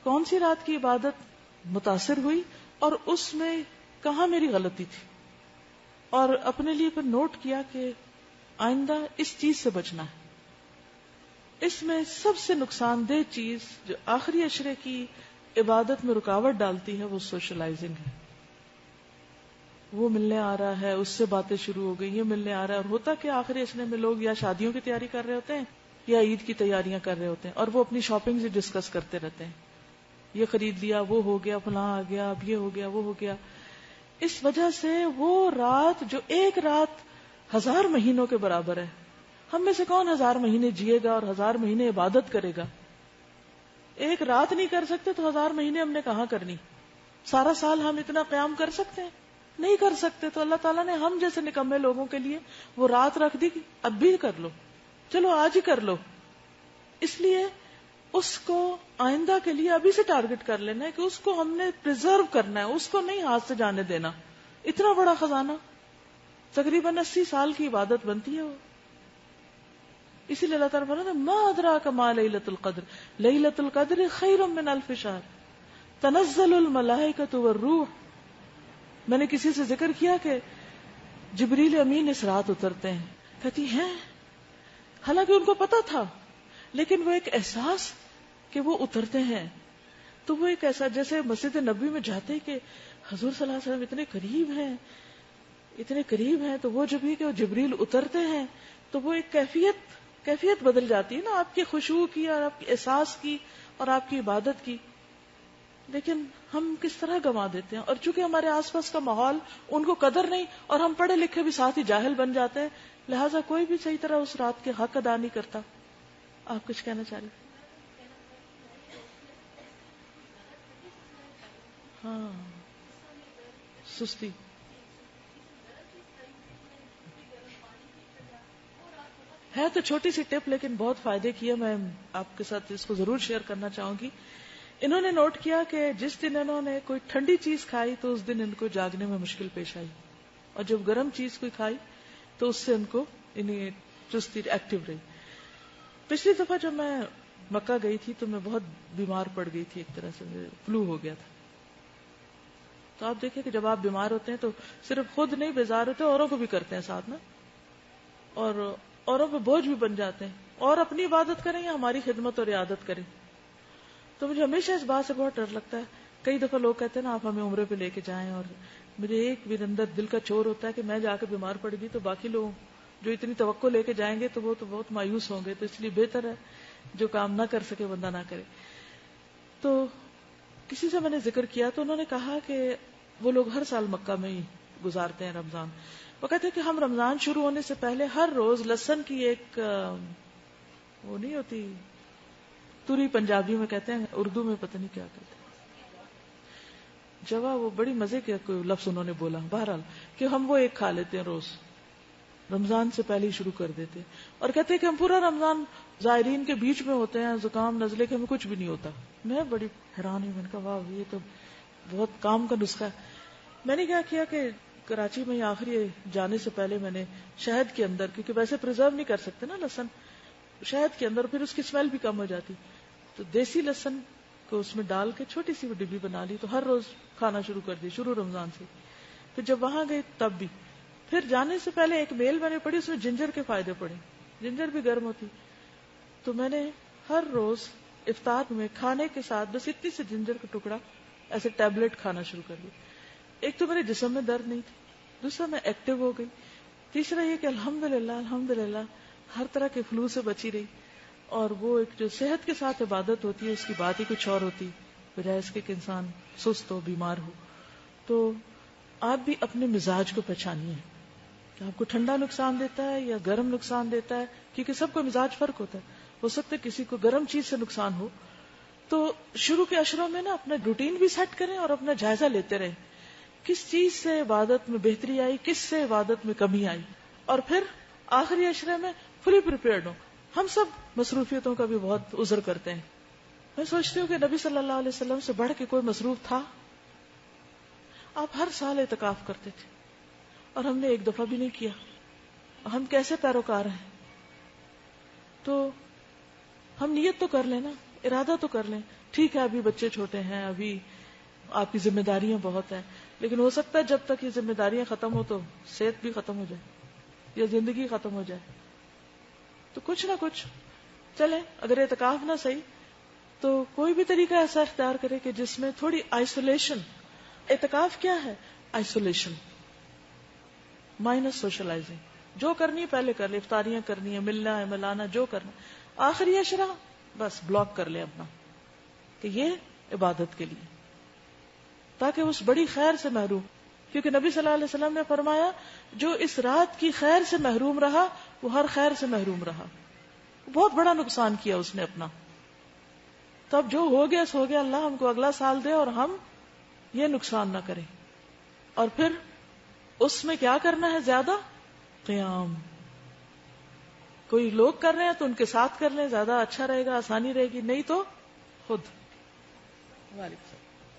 کون سی رات کی عبادت متاثر ہوئی, اور اس میں کہاں میری غلطی تھی, اور اپنے لیے پھر نوٹ کیا کہ آئندہ اس چیز سے بچنا ہے. اس میں سب سے نقصان دہ چیز جو آخری عشرے کی عبادت میں رکاوٹ ڈالتی ہے وہ سوشلائزنگ ہے. وہ ملنے آ رہا ہے، اس سے باتیں شروع ہو گئی، یہ ملنے آ رہا ہے. اور ہوتا کہ آخری عشرے میں لوگ یا شادیوں کی تیاری کر رہے ہوتے ہیں یا عید کی تیاریاں کر رہے ہوتے ہیں، اور وہ اپنی شاپنگ سے ڈسکس کرتے رہتے ہیں، یہ خرید لیا، وہ ہو گیا، فلاں آ گیا، اب یہ ہو گیا، وہ ہو گیا. اس وجہ سے وہ رات جو ایک رات 1000 مہینوں کے برابر ہے. ہم میں سے کون 1000 مہینے جیے گا اور 1000 مہینے عبادت کرے گا؟ ایک رات نہیں کر سکتے تو 1000 مہینے ہم نے کہاں کرنی؟ سارا سال ہم اتنا قیام کر سکتے ہیں؟ نہیں کر سکتے. تو اللہ تعالیٰ نے ہم جیسے نکمے لوگوں کے لیے وہ رات رکھ دی کہ اب بھی کر لو، چلو آج ہی کر لو. اس لیے اس کو آئندہ کے لیے ابھی سے ٹارگٹ کر لینا ہے کہ اس کو ہم نے پریزرو کرنا ہے، اس کو نہیں ہاتھ سے جانے دینا. اتنا بڑا خزانہ، تقریباً 80 سال کی عبادت بنتی ہے وہ. اسی لیے اللہ تعالیٰ فرماتا ہے ما ادراک ما لیلۃ القدر لیلۃ القدر خیر من الف شہر تنزل الملائکۃ والروح. میں نے کسی سے ذکر کیا کہ جبریل امین اس رات اترتے ہیں. کہتی ہیں حالانکہ ان کو پتا تھا، لیکن وہ ایک احساس کہ وہ اترتے ہیں، تو وہ ایک ایسا جیسے مسجد نبی میں جاتے کہ حضور صلی اللہ علیہ وسلم اتنے قریب ہیں، اتنے قریب ہیں، تو وہ جب یہ کہ جبریل اترتے ہیں تو وہ ایک کیفیت بدل جاتی ہے نا آپ کی خشوع کی اور آپ کے احساس کی اور آپ کی عبادت کی. لیکن ہم کس طرح گنوا دیتے ہیں. اور چونکہ ہمارے آس پاس کا ماحول ان کو قدر نہیں، اور ہم پڑھے لکھے بھی ساتھ ہی جاہل بن جاتے ہیں، لہٰذا کوئی بھی صحیح طرح اس رات کے حق ادا نہیں کرتا. آپ کچھ کہنا چاہ رہے؟ ہاں، سستی. ہے تو چھوٹی سی ٹپ لیکن بہت فائدے کی ہے. میں آپ کے ساتھ اس کو ضرور شیئر کرنا چاہوں گی. انہوں نے نوٹ کیا کہ جس دن انہوں نے کوئی ٹھنڈی چیز کھائی تو اس دن ان کو جاگنے میں مشکل پیش آئی، اور جب گرم چیز کوئی کھائی تو اس سے ان کو چستی ایکٹیو رہی. پچھلی دفعہ جب میں مکہ گئی تھی تو میں بہت بیمار پڑ گئی تھی، ایک طرح سے فلو ہو گیا تھا. تو آپ دیکھیں کہ جب آپ بیمار ہوتے ہیں تو صرف خود نہیں بیزار ہوتے، اوروں کو بھی کرتے ہیں ساتھ نا، اور اوروں پہ بوجھ بھی بن جاتے ہیں، اور اپنی عبادت کریں یا ہماری خدمت اور عیادت کریں. تو مجھے ہمیشہ اس بات سے بہت ڈر لگتا ہے. کئی دفعہ لوگ کہتے ہیں نا آپ ہمیں عمرے پہ لے کے جائیں، اور مجھے ایک بھی اندر دل کا چور ہوتا ہے کہ میں جا کے بیمار پڑ گئی تو باقی لوگ جو اتنی توقع لے کے جائیں گے تو وہ تو بہت مایوس ہوں گے. تو اس لیے بہتر ہے جو کام نہ کر سکے بندہ نہ کرے. تو کسی سے میں نے ذکر کیا تو انہوں نے کہا کہ وہ لوگ ہر سال مکہ میں ہی گزارتے ہیں رمضان. وہ کہتے ہیں کہ ہم رمضان شروع ہونے سے پہلے ہر روز لہسن کی ایک وہ نہیں ہوتی توری، پنجابی میں کہتے ہیں، اردو میں پتہ نہیں کیا کہتے ہیں، جوا، وہ بڑی مزے کے کوئی لفظ انہوں نے بولا. بہرحال کہ ہم وہ ایک کھا لیتے ہیں روز، رمضان سے پہلے ہی شروع کر دیتے ہیں. اور کہتے ہیں کہ ہم پورا رمضان زائرین کے بیچ میں ہوتے ہیں، زکام نزلے کے ہمیں کچھ بھی نہیں ہوتا. میں بڑی حیران ہوئی، میں نے کہا واہ یہ تو بہت کام کا نسخہ ہے. میں نے کیا کیا کہ کراچی میں آخری جانے سے پہلے میں نے شہد کے اندر، کیونکہ ویسے پرزرو نہیں کر سکتے نا لہسن، شہد کے اندر پھر اس کی اسمیل بھی کم ہو جاتی، تو دیسی لہسن کو اس میں ڈال کے چھوٹی سی وہ ڈبی بنا لی، تو ہر روز کھانا شروع کر دی، شروع رمضان سے. پھر جب وہاں گئی تب بھی، پھر جانے سے پہلے ایک میل میں نے پڑھی، اس میں جنجر کے فائدے پڑے، جنجر بھی گرم ہوتی، تو میں نے ہر روز افطار میں کھانے کے ساتھ بس اتنی سی جنجر کا ٹکڑا ایسے ٹیبلٹ کھانا شروع کر دی. ایک تو میرے جسم میں درد نہیں تھی، دوسرا میں ایکٹیو ہو گئی، تیسرا یہ کہ الحمدللہ ہر طرح کے فلو سے بچی رہی. اور وہ ایک جو صحت کے ساتھ عبادت ہوتی ہے اس کی بات ہی کچھ اور ہوتی، بجائے اس کے کہ انسان سست ہو، بیمار ہو. تو آپ بھی اپنے مزاج کو پہچانیے کہ آپ کو ٹھنڈا نقصان دیتا ہے یا گرم نقصان دیتا ہے، کیونکہ سب کا مزاج فرق ہوتا ہے. ہو سکتا ہے کسی کو گرم چیز سے نقصان ہو. تو شروع کے اشروں میں نا اپنا روٹین بھی سیٹ کریں اور اپنا جائزہ لیتے رہیں، کس چیز سے عبادت میں بہتری آئی، کس سے عبادت میں کمی آئی، اور پھر آخری اشرے میں فلی پریپیئرڈ ہو. ہم سب مصروفیتوں کا بھی بہت عذر کرتے ہیں. میں سوچتی ہوں کہ نبی صلی اللہ علیہ وسلم سے بڑھ کے کوئی مصروف تھا؟ آپ ہر سال اعتکاف کرتے تھے اور ہم نے ایک دفعہ بھی نہیں کیا. ہم کیسے پیروکار ہیں؟ تو ہم نیت تو کر لیں نا، ارادہ تو کر لیں. ٹھیک ہے ابھی بچے چھوٹے ہیں، ابھی آپ کی ذمہ داریاں بہت ہیں، لیکن ہو سکتا ہے جب تک یہ ذمہ داریاں ختم ہو تو صحت بھی ختم ہو جائے یا زندگی ختم ہو جائے. تو کچھ نہ کچھ چلیں اگر اعتکاف نہ صحیح تو کوئی بھی طریقہ ایسا اختیار کرے کہ جس میں تھوڑی آئسولیشن. اعتکاف کیا ہے؟ Isolation minus socializing. جو کرنی ہے پہلے کر لے, افطاریاں کرنی ہے, ملنا ہے, ملانا, جو کرنا, آخری عشرہ بس بلاک کر لے اپنا کہ یہ عبادت کے لیے, تاکہ اس بڑی خیر سے محروم. کیونکہ نبی صلی اللہ علیہ وسلم نے فرمایا جو اس رات کی خیر سے محروم رہا وہ ہر خیر سے محروم رہا. بہت بڑا نقصان کیا اس نے اپنا. تب جو ہو گیا سو گیا, اللہ ہم کو اگلا سال دے اور ہم یہ نقصان نہ کریں. اور پھر اس میں کیا کرنا ہے زیادہ؟ قیام. کوئی لوگ کر رہے ہیں تو ان کے ساتھ کر لیں, زیادہ اچھا رہے گا, آسانی رہے گی. نہیں تو خود.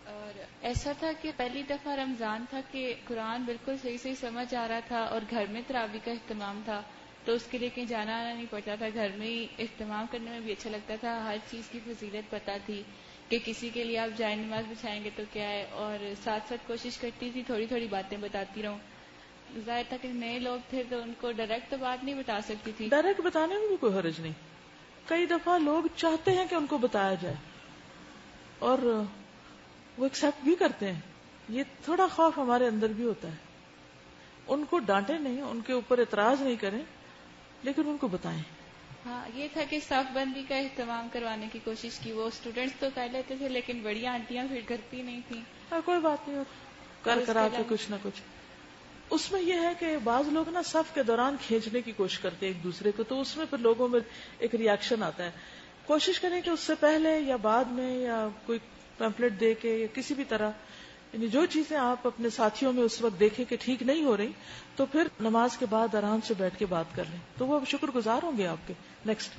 اور ایسا تھا کہ پہلی دفعہ رمضان تھا کہ قرآن بالکل صحیح صحیح سمجھ آ رہا تھا اور گھر میں تراویح کا اہتمام تھا, تو اس کے لیے کہیں جانا آنا نہیں پڑتا تھا. گھر میں ہی اہتمام کرنے میں بھی اچھا لگتا تھا. ہر چیز کی فضیلت پتہ تھی کہ کسی کے لیے آپ جائے نماز بچھائیں گے تو کیا ہے, اور ساتھ ساتھ کوشش کرتی تھی تھوڑی تھوڑی باتیں بتاتی رہوں. ظاہر تھا کہ نئے لوگ تھے تو ان کو ڈائریکٹ تو بات نہیں بتا سکتی تھی. ڈائریکٹ بتانے میں بھی کوئی حرج نہیں. کئی دفعہ لوگ چاہتے ہیں کہ ان کو بتایا جائے اور وہ ایکسپٹ بھی کرتے ہیں. یہ تھوڑا خوف ہمارے اندر بھی ہوتا ہے. ان کو ڈانٹے نہیں, ان کے اوپر اعتراض نہیں کریں, لیکن ان کو بتائیں. ہاں, یہ تھا کہ صف بندی کا اہتمام کروانے کی کوشش کی. وہ اسٹوڈینٹس تو کر لیتے تھے لیکن بڑی آنٹیاں پھر کرتی نہیں تھیں. کوئی بات نہیں, کر کرا کے کچھ نہ کچھ. اس میں یہ ہے کہ بعض لوگ نا صف کے دوران کھینچنے کی کوشش کرتے ہیں ایک دوسرے کو, تو اس میں پھر لوگوں میں ایک ریاکشن آتا ہے. کوشش کریں کہ اس سے پہلے یا بعد میں یا کوئی پیمفلٹ دے کے یا کسی بھی طرح, یعنی جو چیزیں آپ اپنے ساتھیوں میں اس وقت دیکھیں کہ ٹھیک نہیں ہو رہی تو پھر نماز کے بعد آرام سے بیٹھ کے بات کر لیں, تو وہ شکر گزار ہوں گے آپ کے. نیکسٹ.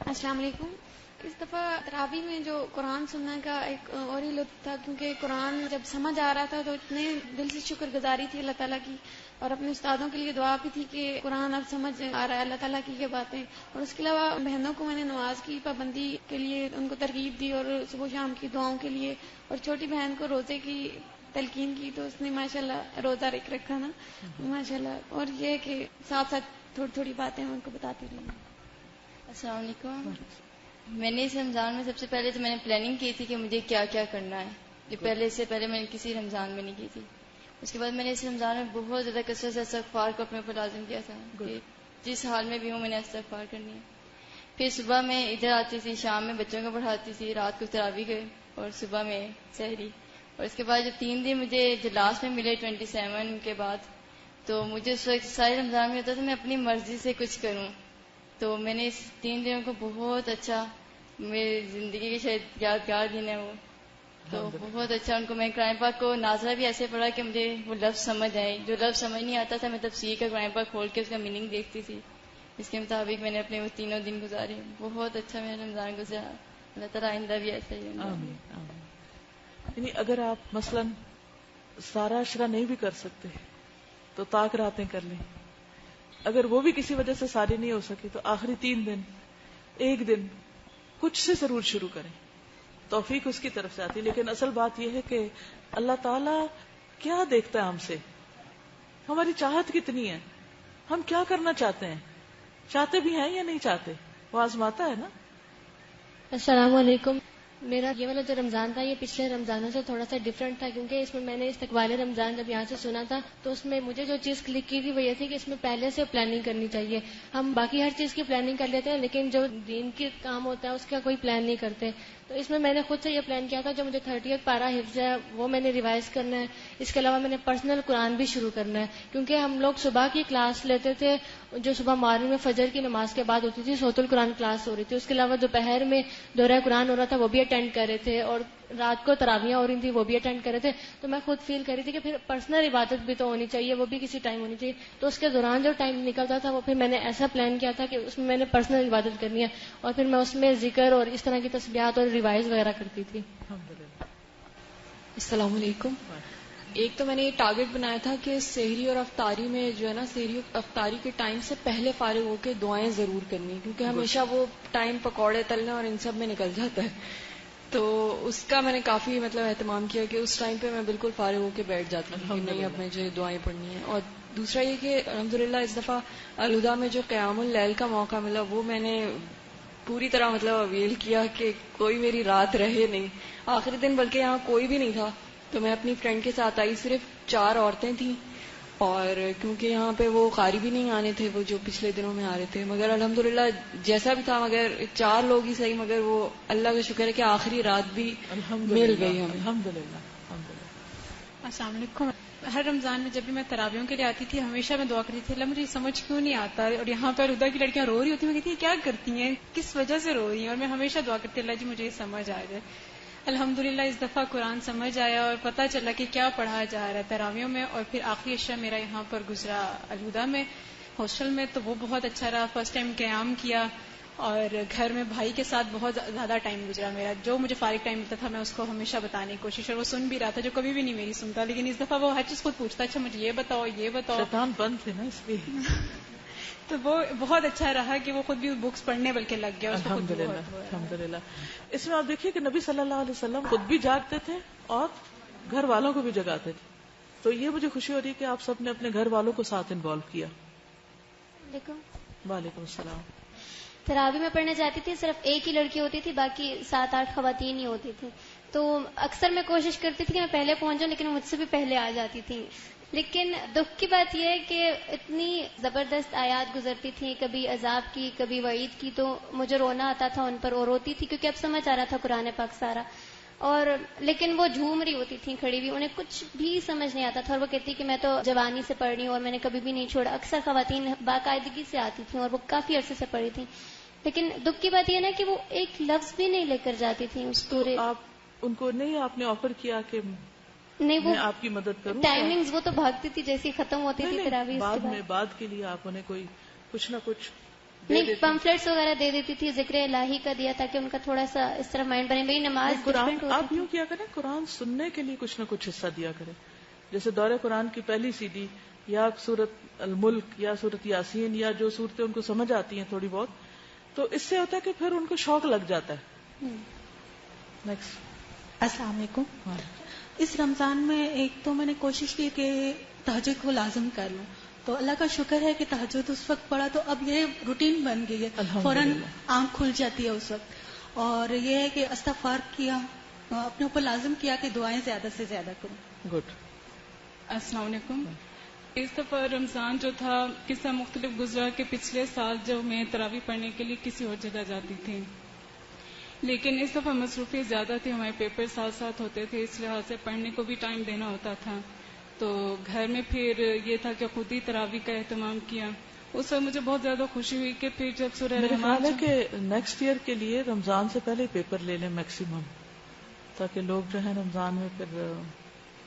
السلام علیکم. اس دفعہ تراویح میں جو قرآن سننے کا ایک اور ہی لطف تھا, کیونکہ قرآن جب سمجھ آ رہا تھا تو اتنے دل سے شکر گزاری تھی اللہ تعالیٰ کی, اور اپنے استادوں کے لیے دعا بھی تھی کہ قرآن اب سمجھ آ رہا ہے اللہ تعالیٰ کی یہ باتیں. اور اس کے علاوہ بہنوں کو میں نے نماز کی پابندی کے لیے ان کو ترغیب دی اور صبح شام کی دعاؤں کے لیے, اور چھوٹی بہن کو روزے کی تلقین کی تو اس نے ماشاءاللہ روزہ رکھا نا ماشاءاللہ. اور یہ کہ ساتھ ساتھ تھوڑی تھوڑی باتیں ان کو بتاتی رہی. السلام علیکم. میں نے اس رمضان میں سب سے پہلے تو میں نے پلاننگ کی تھی کہ مجھے کیا کیا کرنا ہے, جو پہلے سے پہلے میں نے کسی رمضان میں نہیں کی تھی. اس کے بعد میں نے اس رمضان میں بہت زیادہ کثرت سے استغفار کو اپنے اوپر لازم کیا تھا کہ جس حال میں بھی ہوں میں نے استغفار کرنی ہے. پھر صبح میں ادھر آتی تھی, شام میں بچوں کو پڑھاتی تھی, رات کو تراویح گئے اور صبح میں سحری. اور اس کے بعد جو 3 دن مجھے جو لاسٹ میں ملے 27 کے بعد, تو مجھے اس وقت سارے رمضان میں ہوتا تھا میں اپنی مرضی سے کچھ کروں. تو میں نے اس 3 دنوں کو بہت اچھا, میری زندگی کے شاید یادگار دن ہے وہ, تو بہت اچھا ان کو میں قرآن پاک کو ناظرہ بھی ایسے پڑھا کہ مجھے وہ لفظ سمجھ آئے. جو لفظ سمجھ نہیں آتا تھا میں تفسیر کا قرآن پاک کھول کے اس کا میننگ دیکھتی تھی, اس کے مطابق میں نے اپنے وہ 3 دن گزارے. بہت اچھا میرا رمضان گزرا. اللہ تعالیٰ آئندہ بھی ایسا ہی. یعنی اگر آپ مثلا سارا عشرہ نہیں بھی کر سکتے تو طاق راتیں کر لیں. اگر وہ بھی کسی وجہ سے ساری نہیں ہو سکی تو آخری 3 دن 1 دن کچھ سے ضرور شروع کریں. توفیق اس کی طرف سے آتی. لیکن اصل بات یہ ہے کہ اللہ تعالیٰ کیا دیکھتا ہے ہم سے, ہماری چاہت کتنی ہے, ہم کیا کرنا چاہتے ہیں, چاہتے بھی ہیں یا نہیں چاہتے, وہ آزماتا ہے نا. السلام علیکم. میرا یہ والا جو رمضان تھا یہ پچھلے رمضانوں سے تھوڑا سا ڈفرینٹ تھا, کیونکہ اس میں میں نے استقبال رمضان جب یہاں سے سنا تھا تو اس میں مجھے جو چیز کلک کی تھی وہ یہ تھی کہ اس میں پہلے سے پلاننگ کرنی چاہیے. ہم باقی ہر چیز کی پلاننگ کر لیتے ہیں لیکن جو دین کی کام ہوتا ہے اس کا کوئی پلان نہیں کرتے. تو اس میں نے خود سے یہ پلان کیا تھا جو مجھے 30 پارہ حفظ ہے وہ میں نے ریوائز کرنا ہے. اس کے علاوہ میں نے پرسنل قرآن بھی شروع کرنا ہے, کیونکہ ہم لوگ صبح کی کلاس لیتے تھے جو صبح مارننگ میں فجر کی نماز کے بعد ہوتی تھی, صوت القرآن کلاس ہو رہی تھی. اس کے علاوہ دوپہر میں دورہ قرآن ہو رہا تھا وہ بھی اٹینڈ کر رہے تھے, اور رات کو تراویحیں ہو رہی تھی وہ بھی اٹینڈ کر رہے تھے. تو میں خود فیل کر رہی تھی کہ پھر پرسنل عبادت بھی تو ہونی چاہیے, وہ بھی کسی ٹائم ہونی چاہیے. تو اس کے دوران جو ٹائم نکلتا تھا وہ پھر میں نے ایسا پلان کیا تھا کہ اس میں نے پرسنل عبادت کرنی ہے, اور پھر میں اس میں ذکر اور اس طرح کی تسبیحات اور ریوائز وغیرہ کرتی تھی. السلام علیکم. ایک تو میں نے یہ ٹارگٹ بنایا تھا کہ سحری اور افطاری میں جو ہے نا, سحری اور افطاری کے ٹائم سے پہلے فارغ ہو کے دعائیں ضرور کرنی, کیونکہ ہمیشہ وہ ٹائم پکوڑے تلنے اور ان سب میں نکل جاتا ہے. تو اس کا میں نے کافی اہتمام کیا کہ اس ٹائم پہ میں بالکل فارغ ہو کے بیٹھ جاتی ہوں کہ نہیں اب مجھے دعائیں پڑھنی ہیں. اور دوسرا یہ کہ الحمدللہ اس دفعہ الہدا میں جو قیام اللیل کا موقع ملا وہ میں نے پوری طرح مطلب اویل کیا کہ کوئی میری رات رہے نہیں. آخری دن بلکہ یہاں کوئی بھی نہیں تھا تو میں اپنی فرینڈ کے ساتھ آئی, صرف 4 عورتیں تھیں, اور کیونکہ یہاں پہ وہ قاری بھی نہیں آنے تھے وہ جو پچھلے دنوں میں آ رہے تھے, مگر الحمدللہ جیسا بھی تھا, مگر 4 لوگ ہی صحیح, مگر وہ اللہ کا شکر ہے کہ آخری رات بھی مل گئی ہمیں. الحمدللہ. السلام علیکم. ہر رمضان میں جب بھی میں تراویحوں کے لیے آتی تھی ہمیشہ میں دعا کرتی تھی اللہ مجھے سمجھ کیوں نہیں آتا, اور یہاں پر ادھر کی لڑکیاں رو رہی ہوتی ہیں, میں کہتی ہیں کیا کرتی ہیں, کس وجہ سے رو رہی ہیں, اور میں ہمیشہ دعا کرتی اللہ جی مجھے یہ سمجھ آ جائے. الحمدللہ اس دفعہ قرآن سمجھ آیا اور پتہ چلا کہ کیا پڑھا جا رہا ہے تراویحوں میں, اور پھر آخری عشاء میرا یہاں پر گزرا الہدا میں ہاسٹل میں, تو وہ بہت اچھا رہا. فرسٹ ٹائم قیام کیا, اور گھر میں بھائی کے ساتھ بہت زیادہ ٹائم گزرا میرا, جو مجھے فارغ ٹائم ملتا تھا میں اس کو ہمیشہ بتانے کی کوشش, اور وہ سن بھی رہا تھا جو کبھی بھی نہیں میری سنتا, لیکن اس دفعہ وہ ہر چیز خود پوچھتا, اچھا مجھے یہ بتاؤ یہ بتاؤ. شیطان بند تھے نا اس لیے. تو وہ بہت اچھا رہا کہ وہ خود بھی بکس پڑھنے بلکہ لگ گیا. الحمدللہ الحمدللہ. اس میں آپ دیکھیے کہ نبی صلی اللہ علیہ وسلم خود بھی جاگتے تھے اور گھر والوں کو بھی جگاتے تھے, تو یہ مجھے خوشی ہو رہی ہے کہ آپ سب نے اپنے گھر والوں کو ساتھ انوالو کیا. وعلیکم السلام. تراویح میں پڑھنے جاتی تھی, صرف ایک ہی لڑکی ہوتی تھی, باقی 7-8 خواتین ہی ہوتی تھی, تو اکثر میں کوشش کرتی تھی کہ میں پہلے پہنچ جاؤں, لیکن مجھ سے بھی پہلے آ جاتی تھی. لیکن دکھ کی بات یہ ہے کہ اتنی زبردست آیات گزرتی تھیں, کبھی عذاب کی کبھی وعید کی, تو مجھے رونا آتا تھا ان پر, اور روتی تھی کیونکہ اب سمجھ آ رہا تھا قرآن پاک سارا, اور لیکن وہ جھوم رہی ہوتی تھیں کھڑی بھی, انہیں کچھ بھی سمجھ نہیں آتا تھا, اور وہ کہتی کہ میں تو جوانی سے پڑھ رہی ہوں اور میں نے کبھی بھی نہیں چھوڑا. اکثر خواتین باقاعدگی سے آتی تھیں اور وہ کافی عرصے سے پڑھی تھیں, لیکن دکھ کی بات یہ نا کہ وہ ایک لفظ بھی نہیں لے کر جاتی تھیں اس پورے. آپ ان کو نہیں آپ نے آفر کیا کہ نہیں وہ میں آپ کی مدد کروں؟ ٹائمنگز وہ تو بھاگتی تھی جیسی ختم ہوتی تھی تراویح, بعد کے لیے آپ انہیں کوئی کچھ نہ کچھ نہیں پمفلیٹس وغیرہ دے دیتی تھی, ذکر الہی کا دیا تاکہ ان کا تھوڑا سا اس طرح مائنڈ بنے. میری نماز قرآن آپ یوں کیا کریں, قرآن سننے کے لیے کچھ نہ کچھ حصہ دیا کریں, جیسے دورہ قرآن کی پہلی CD یا سورت الملک یا سورت یاسین یا جو صورتیں ان کو سمجھ آتی ہیں تھوڑی بہت, تو اس سے ہوتا ہے کہ پھر ان کو شوق لگ جاتا ہے. نیکسٹ. السلام علیکم. اس رمضان میں ایک تو میں نے کوشش کی کہ تہجد کو لازم کر لوں, تو اللہ کا شکر ہے کہ تہجد اس وقت پڑھا تو اب یہ روٹین بن گئی ہے, فوراً آنکھ کھل جاتی ہے اس وقت. اور یہ ہے کہ استغفار کیا, اپنے اوپر لازم کیا کہ دعائیں زیادہ سے زیادہ کروں. گڈ. السلام علیکم. اس دفعہ رمضان جو تھا قصہ مختلف گزرا کہ پچھلے سال جب میں تراویح پڑھنے کے لیے کسی اور جگہ جاتی تھی, لیکن اس دفعہ مصروفیت زیادہ تھی, ہمارے پیپر ساتھ ساتھ ہوتے تھے, اس لحاظ سے پڑھنے کو بھی ٹائم دینا ہوتا تھا. تو گھر میں پھر یہ تھا کہ خود ہی تراویح کا اہتمام کیا. اس وقت مجھے بہت زیادہ خوشی ہوئی کہ پھر جب سورہ میرے رحمان خیال ہے کہ نیکسٹ ایئر کے لیے رمضان سے پہلے پیپر لے لیں میکسیمم, تاکہ لوگ جو ہے رمضان میں پھر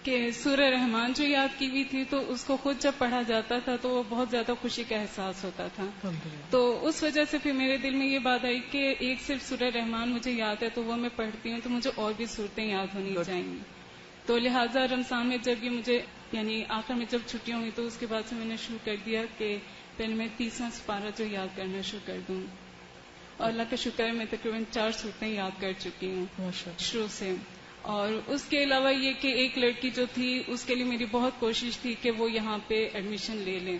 کہ سورہ رحمان جو یاد کی ہوئی تھی تو اس کو خود جب پڑھا جاتا تھا تو وہ بہت زیادہ خوشی کا احساس ہوتا تھا. تو اس وجہ سے پھر میرے دل میں یہ بات آئی کہ ایک صرف سورہ رحمان مجھے یاد ہے تو وہ میں پڑھتی ہوں تو مجھے اور بھی صورتیں یاد ہونی چاہیے. تو لہٰذا رمضان میں جب یہ مجھے یعنی آخر میں جب چھٹیاں ہوئی تو اس کے بعد سے میں نے شروع کر دیا کہ پہلے میں 30واں سپارہ جو یاد کرنا شروع کر دوں, اور اللہ کا شکر ہے میں تقریباً 4 صورتیں یاد کر چکی ہوں شروع سے. اور اس کے علاوہ یہ کہ ایک لڑکی جو تھی اس کے لیے میری بہت کوشش تھی کہ وہ یہاں پہ ایڈمیشن لے لیں,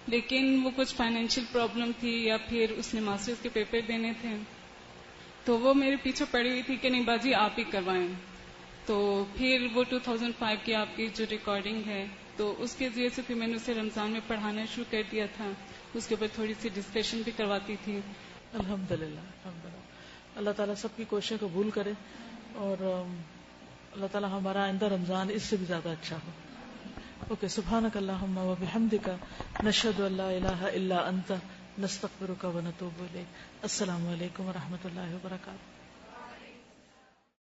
لیکن وہ کچھ فائنینشیل پرابلم تھی یا پھر اس نے ماسٹرز کے پیپر دینے تھے, تو وہ میرے پیچھے پڑی ہوئی تھی کہ نہیں باجی آپ ہی کروائیں. تو پھر وہ 2005 کی آپ کی جو ریکارڈنگ ہے تو اس کے ذریعے سے پھر میں نے اسے رمضان میں پڑھانا شروع کر دیا تھا, اس کے اوپر تھوڑی سی ڈسکشن بھی کرواتی تھی. الحمدللہ اللہ تعالیٰ سب کی کوششیں قبول کرے, اور اللہ تعالیٰ ہمارا آئندہ رمضان اس سے بھی زیادہ اچھا ہو. اوکے, سبحانک اللہم و بحمدک, نشہد ان لا الہ الا انت, نستغفرک و نتوب الیک. السلام علیکم و رحمۃ اللہ وبرکاتہ.